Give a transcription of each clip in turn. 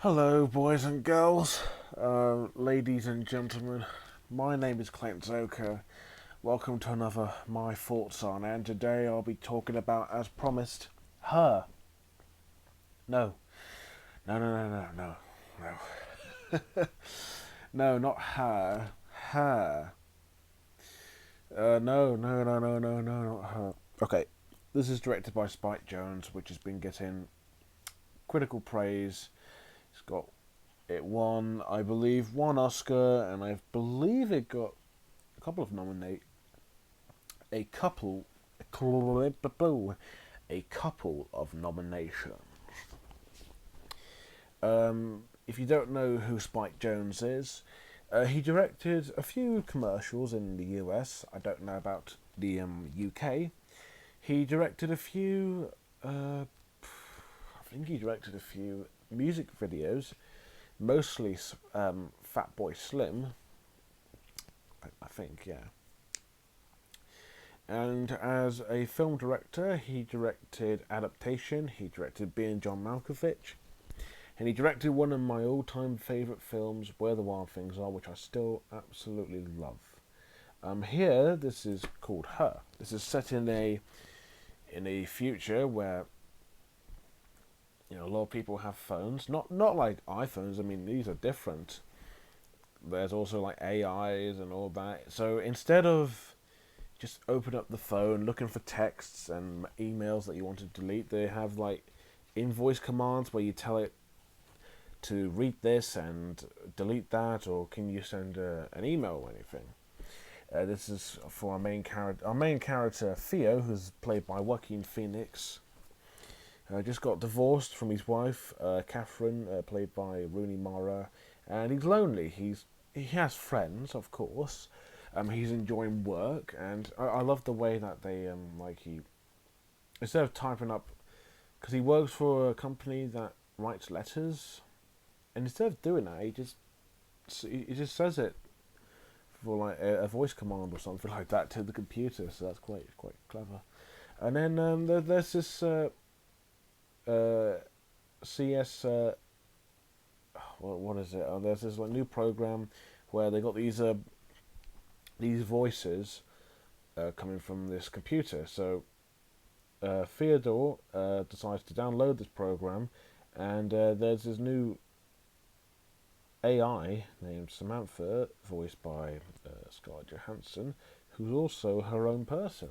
Hello, boys and girls, ladies and gentlemen. My name is Clint Zoka. Welcome to another My Thoughts On, and today I'll be talking about, as promised, her. No, no. No, not her. Her. No, not her. Okay, this is directed by Spike Jonze, which has been getting critical praise. It's got It won, I believe, one Oscar, and I believe it got a couple of a couple, a couple of nominations. If you don't know who Spike Jonze is, he directed a few commercials in the US. I don't know about the UK. He directed a few. I think he directed a few music videos, mostly Fatboy Slim. I think, yeah. And as a film director, he directed Adaptation. He directed Being John Malkovich. And he directed one of my all-time favourite films, Where the Wild Things Are, which I still absolutely love. Here, this is called Her. This is set in a future where a lot of people have phones. Not like iPhones. I mean, these are different. There's also like AIs and all that. So instead of just open up the phone, looking for texts and emails that you want to delete, they have like invoice commands where you tell it to read this and delete that, or can you send an email or anything. This is for our main character. Our main character, Theo, who's played by Joaquin Phoenix, just got divorced from his wife, Catherine, played by Rooney Mara, and he's lonely. He has friends, of course. He's enjoying work, and I love the way that they he instead of typing up, because he works for a company that writes letters, and instead of doing that, he just says it for like a voice command or something like that to the computer. So that's quite clever. And then there's this CS. What is it? There's this like new program where they got these voices coming from this computer. So Theodore decides to download this program, and there's this new AI named Samantha, voiced by Scarlett Johansson, who's also her own person.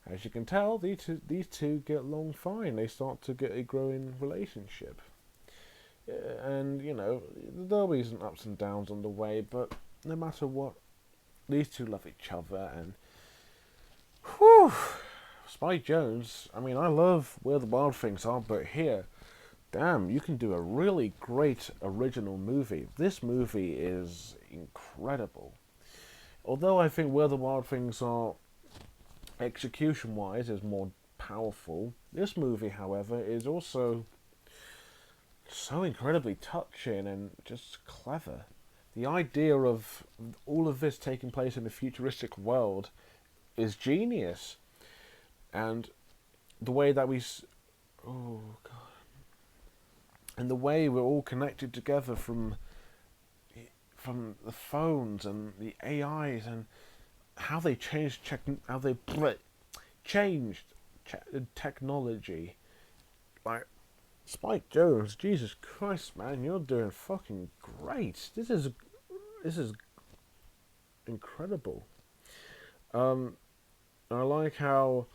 As you can tell, these two get along fine. They start to get a growing relationship. And, there'll be some ups and downs on the way, but no matter what, these two love each other, and whew, Spike Jonze, I mean, I love Where the Wild Things Are, but here, damn, you can do a really great original movie. This movie is incredible. Although I think Where the Wild Things Are, execution-wise, is more powerful, this movie, however, is also so incredibly touching and just clever. The idea of all of this taking place in a futuristic world is genius. And the way that oh god, and the way we're all connected together from the phones and the AIs, and how they changed technology. Like, Spike Jonze, Jesus Christ, man, you're doing fucking great. This is incredible. Um, I like how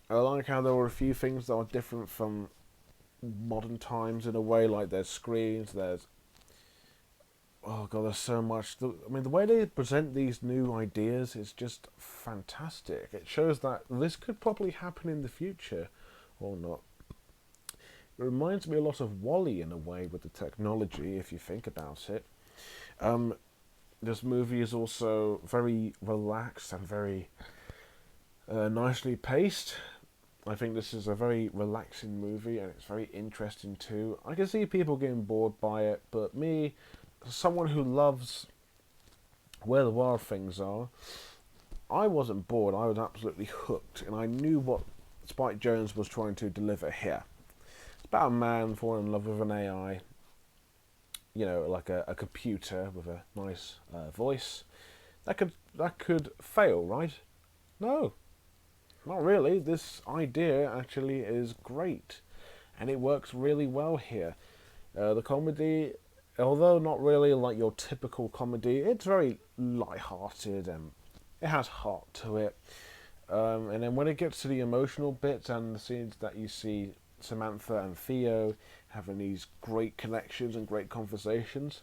there were a few things that are different from modern times in a way. Like, there's screens, there's oh god, there's so much. I mean, the way they present these new ideas is just fantastic. It shows that this could probably happen in the future, or not. It reminds me a lot of Wall-E in a way with the technology, if you think about it. This movie is also very relaxed and very nicely paced. I think this is a very relaxing movie, and it's very interesting too. I can see people getting bored by it, but me, someone who loves Where the Wild Things Are, I wasn't bored. I was absolutely hooked, and I knew what Spike Jonze was trying to deliver here. It's about a man falling in love with an AI, like a computer with a nice voice, that could fail, right? No, not really. This idea actually is great, and it works really well here. The comedy, although not really like your typical comedy, it's very light-hearted and it has heart to it. And then when it gets to the emotional bits and the scenes that you see Samantha and Theo having these great connections and great conversations,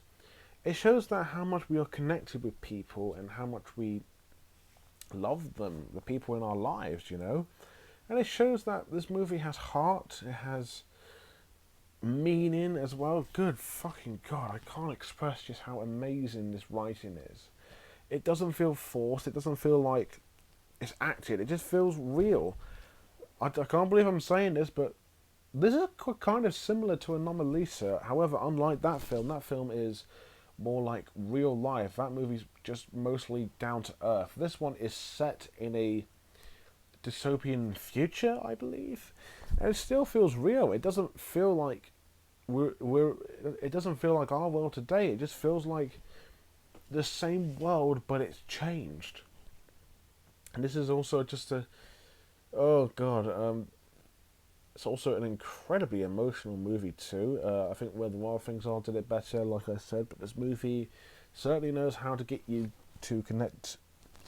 it shows that how much we are connected with people and how much we love them, the people in our lives. And it shows that this movie has heart, it has meaning as well. Good fucking God, I can't express just how amazing this writing is. It doesn't feel forced, it doesn't feel like it's acted, it just feels real. I can't believe I'm saying this, but this is kind of similar to Anomalisa. However, unlike that film is more like real life. That movie's just mostly down to earth. This one is set in a dystopian future, I believe, and it still feels real. It doesn't feel like It doesn't feel like our world today. It just feels like the same world, but it's changed. And this is also just a, oh god, it's also an incredibly emotional movie too. I think Where the Wild Things Are did it better, like I said, but this movie certainly knows how to get you to connect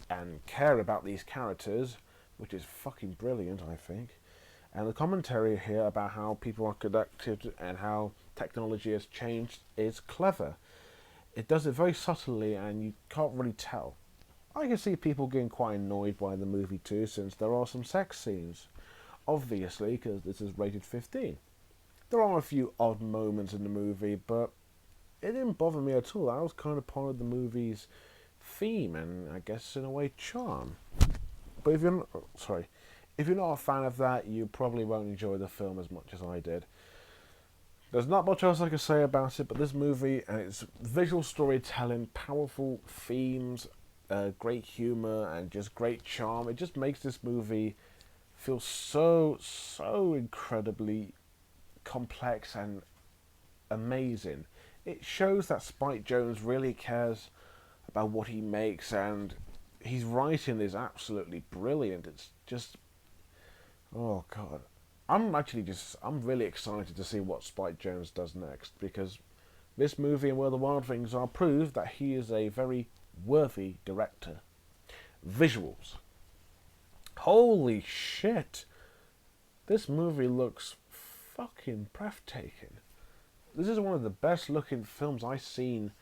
and care about these characters, which is fucking brilliant, I think. And the commentary here about how people are connected and how technology has changed is clever. It does it very subtly and you can't really tell. I can see people getting quite annoyed by the movie too, since there are some sex scenes. Obviously, because this is rated 15. There are a few odd moments in the movie, but it didn't bother me at all. That was kind of part of the movie's theme and I guess in a way charm. But if you're not a fan of that, you probably won't enjoy the film as much as I did. There's not much else I can say about it, but this movie and its visual storytelling, powerful themes, great humour, and just great charm, it just makes this movie feel so incredibly complex and amazing. It shows that Spike Jonze really cares about what he makes, and his writing is absolutely brilliant. It's just, oh god, I'm really excited to see what Spike Jonze does next, because this movie and Where the Wild Things Are prove that he is a very worthy director. Visuals. Holy shit! This movie looks fucking breathtaking. This is one of the best looking films I've seen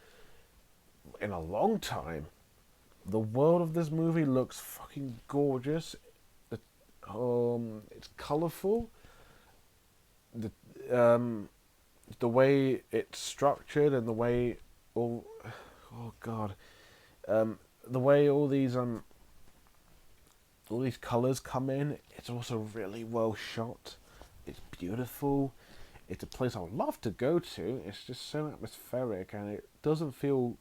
in a long time. The world of this movie looks fucking gorgeous. It's colourful. The the way it's structured and the way oh god, the way all these colours come in. It's also really well shot. It's beautiful. It's a place I would love to go to. It's just so atmospheric and it doesn't feel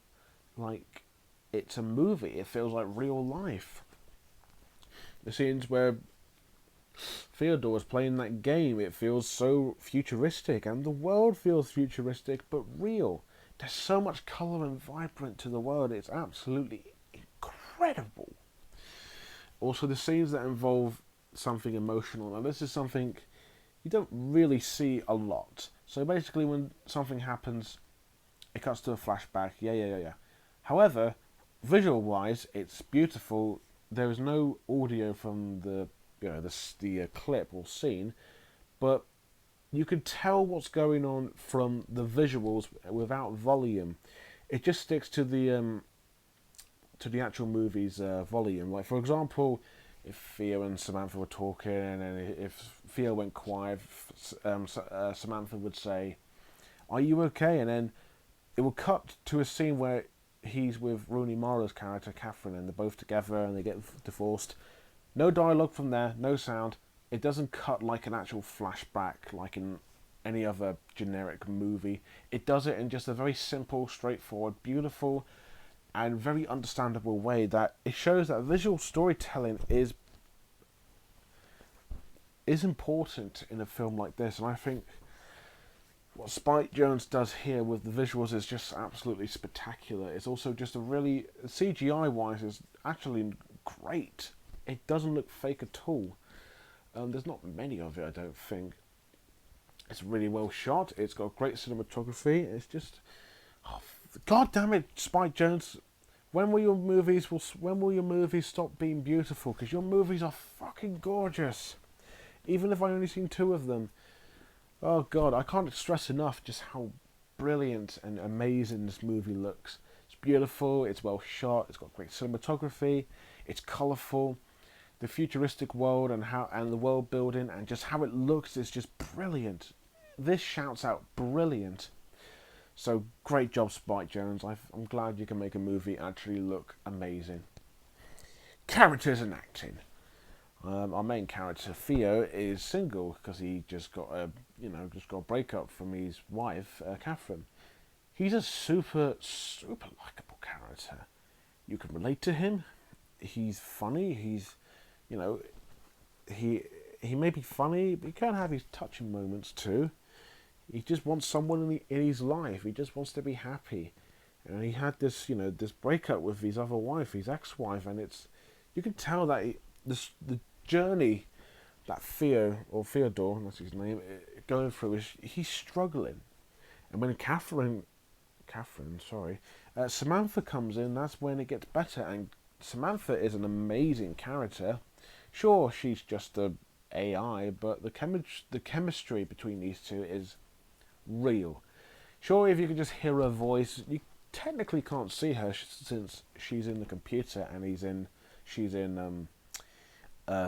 like it's a movie. It feels like real life. The scenes where Theodore's playing that game, it feels so futuristic, and the world feels futuristic but real. There's so much colour and vibrant to the world, it's absolutely incredible. Also, the scenes that involve something emotional, and this is something you don't really see a lot. So basically, when something happens, it cuts to a flashback, yeah. However, visual-wise, it's beautiful. There is no audio from the clip or scene, but you can tell what's going on from the visuals without volume. It just sticks to the actual movie's volume. Like for example, if Theo and Samantha were talking, and then if Theo went quiet, Samantha would say, "Are you okay?" And then it will cut to a scene where he's with Rooney Mara's character, Catherine, and they're both together and they get divorced. No dialogue from there, no sound. It doesn't cut like an actual flashback like in any other generic movie. It does it in just a very simple, straightforward, beautiful, and very understandable way that it shows that visual storytelling is important in a film like this. And I think what Spike Jonze does here with the visuals is just absolutely spectacular. It's also just a really CGI wise is actually great. It doesn't look fake at all. There's not many of it, I don't think. It's really well shot. It's got great cinematography. It's just, oh, God damn it, Spike Jonze. When will your movies stop being beautiful? Because your movies are fucking gorgeous. Even if I only seen two of them. Oh God, I can't stress enough just how brilliant and amazing this movie looks. It's beautiful. It's well shot. It's got great cinematography. It's colourful. The futuristic world and the world building and just how it looks is just brilliant. This shouts out brilliant. So great job, Spike Jonze. I'm glad you can make a movie actually look amazing. Characters and acting. Our main character Theo is single because he just got a breakup from his wife Catherine. He's a super likable character. You can relate to him. He's funny. You know, he may be funny, but he can have his touching moments too. He just wants someone in his life. He just wants to be happy. And he had this breakup with his other wife, his ex-wife, and you can tell that the journey that Theodore, that's his name, going through is he's struggling. And when Samantha comes in, that's when it gets better. And Samantha is an amazing character. Sure, she's just a AI, but the chemistry between these two is real. Sure, if you can just hear her voice, you technically can't see her since she's in the computer and she's in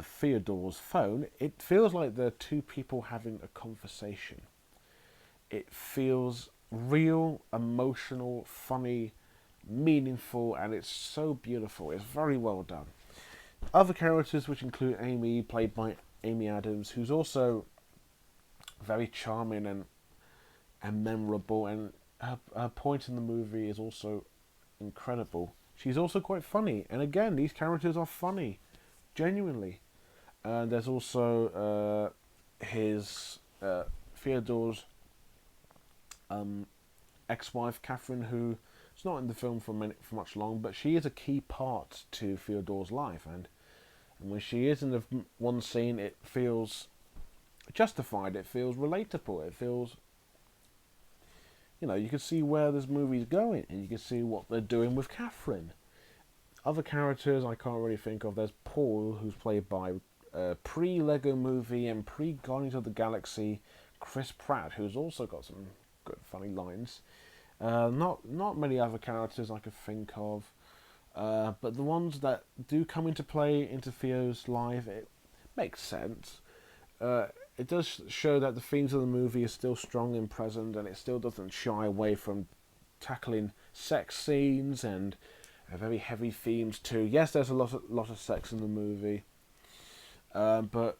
Theodore's phone. It feels like they're two people having a conversation. It feels real, emotional, funny, meaningful, and it's so beautiful. It's very well done. Other characters, which include Amy, played by Amy Adams, who's also very charming and memorable, and her point in the movie is also incredible. She's also quite funny, and again, these characters are funny, genuinely. There's also his Theodore's ex-wife Catherine, who's not in the film for much long, but she is a key part to Theodore's life, and when she is in the one scene, it feels justified. It feels relatable. It feels, you can see where this movie's going, and you can see what they're doing with Catherine. Other characters I can't really think of. There's Paul, who's played by pre-Lego Movie and pre-Guardians of the Galaxy Chris Pratt, who's also got some good funny lines. Not many other characters I could think of, but the ones that do come into play into Theo's life, it makes sense. It does show that the themes of the movie are still strong and present, and it still doesn't shy away from tackling sex scenes and very heavy themes too. Yes, there's a lot of sex in the movie, but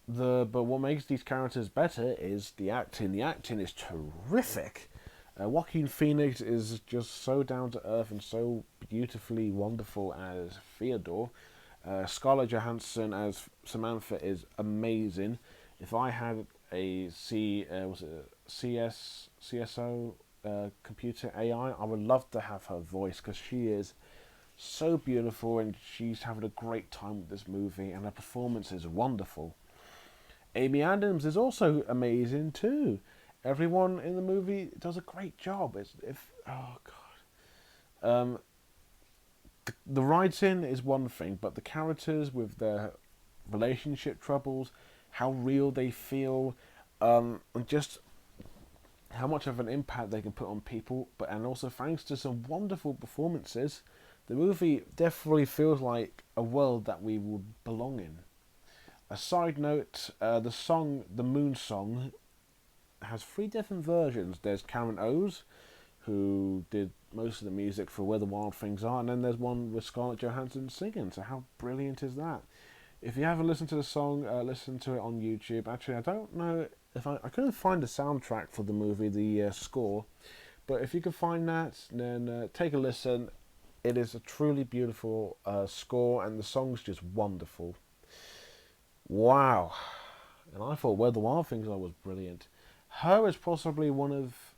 what makes these characters better is the acting. The acting is terrific. Joaquin Phoenix is just so down to earth and so beautifully wonderful as Theodore. Scarlett Johansson as Samantha is amazing. If I had a CSO computer AI, I would love to have her voice because she is so beautiful and she's having a great time with this movie and her performance is wonderful. Amy Adams is also amazing too. Everyone in the movie does a great job. Oh god. The writing is one thing, but the characters with their relationship troubles, how real they feel, and just how much of an impact they can put on people, and also thanks to some wonderful performances, the movie definitely feels like a world that we would belong in. A side note, the Moon Song, has 3 different versions. There's Karen O's, who did most of the music for Where the Wild Things Are, and then there's one with Scarlett Johansson singing. So how brilliant is that? If you haven't listened to the song, listen to it on YouTube. Actually, I don't know if I couldn't find the soundtrack for the movie, the score, but if you can find that, then take a listen. It is a truly beautiful score, and the song's just wonderful. Wow. And I thought Where the Wild Things Are was brilliant. Her is possibly one of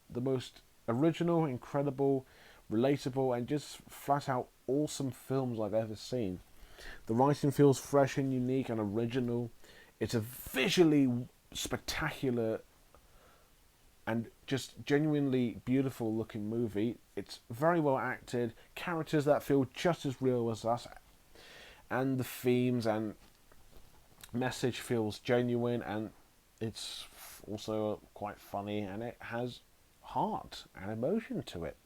the most original, incredible, relatable, and just flat out awesome films I've ever seen. The writing feels fresh and unique and original. It's a visually spectacular and just genuinely beautiful looking movie. It's very well acted, characters that feel just as real as us, and the themes and message feels genuine, and it's also quite funny, and it has heart and emotion to it.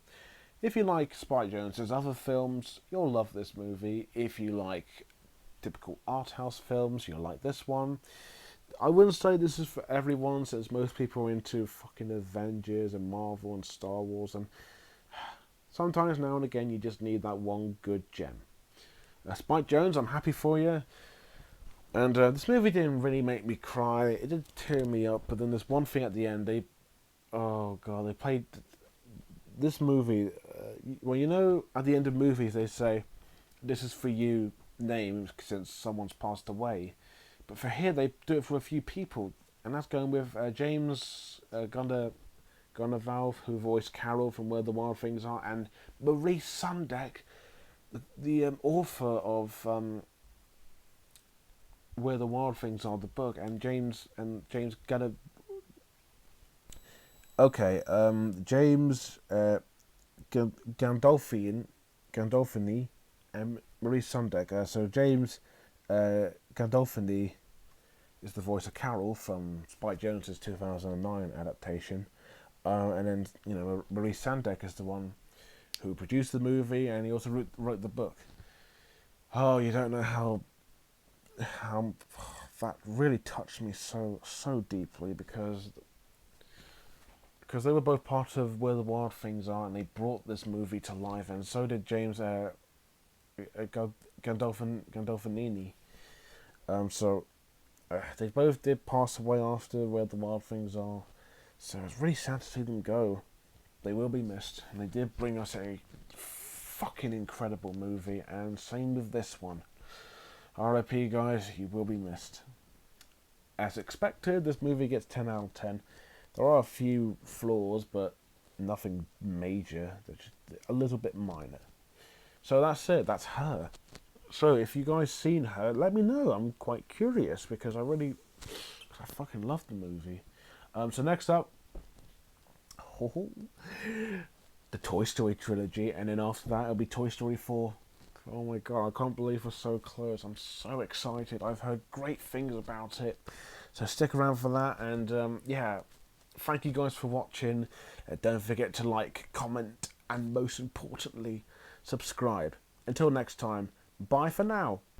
If you like Spike Jonze's other films, you'll love this movie. If you like typical art house films, you'll like this one. I wouldn't say this is for everyone, since most people are into fucking Avengers and Marvel and Star Wars, and sometimes now and again you just need that one good gem. Spike Jonze, I'm happy for you. And this movie didn't really make me cry. It did tear me up, but then there's one thing at the end. Oh god, they played this movie. Well, you know, at the end of movies they say, "This is for you," names since someone's passed away. But for here, they do it for a few people, and that's going with James Gunnervalve, who voiced Carol from Where the Wild Things Are, and Marie Sundek, the author of Where the Wild Things Are, the book, and James Gunner. Okay, James Gandolfini, and Marie Sundek. So James Gandolfini is the voice of Carol from Spike Jonze's 2009 adaptation, and then Marie Sandek is the one who produced the movie, and he also wrote the book. Oh, you don't know how that really touched me so deeply, because they were both part of Where the Wild Things Are, and they brought this movie to life, and so did James Gandolfinini. They both did pass away after Where the Wild Things Are, so it's really sad to see them go. They will be missed, and they did bring us a fucking incredible movie, and same with this one. R.I.P. guys, you will be missed. As expected, this movie gets 10 out of 10. There are a few flaws, but nothing major. They're just a little bit minor. So that's it. That's her. So if you guys seen her, let me know. I'm quite curious, because I fucking love the movie. So next up, the Toy Story trilogy, and then after that it'll be Toy Story 4. Oh my god, I can't believe we're so close. I'm so excited. I've heard great things about it. So stick around for that, and yeah, thank you guys for watching. Don't forget to like, comment, and most importantly, subscribe. Until next time, bye for now.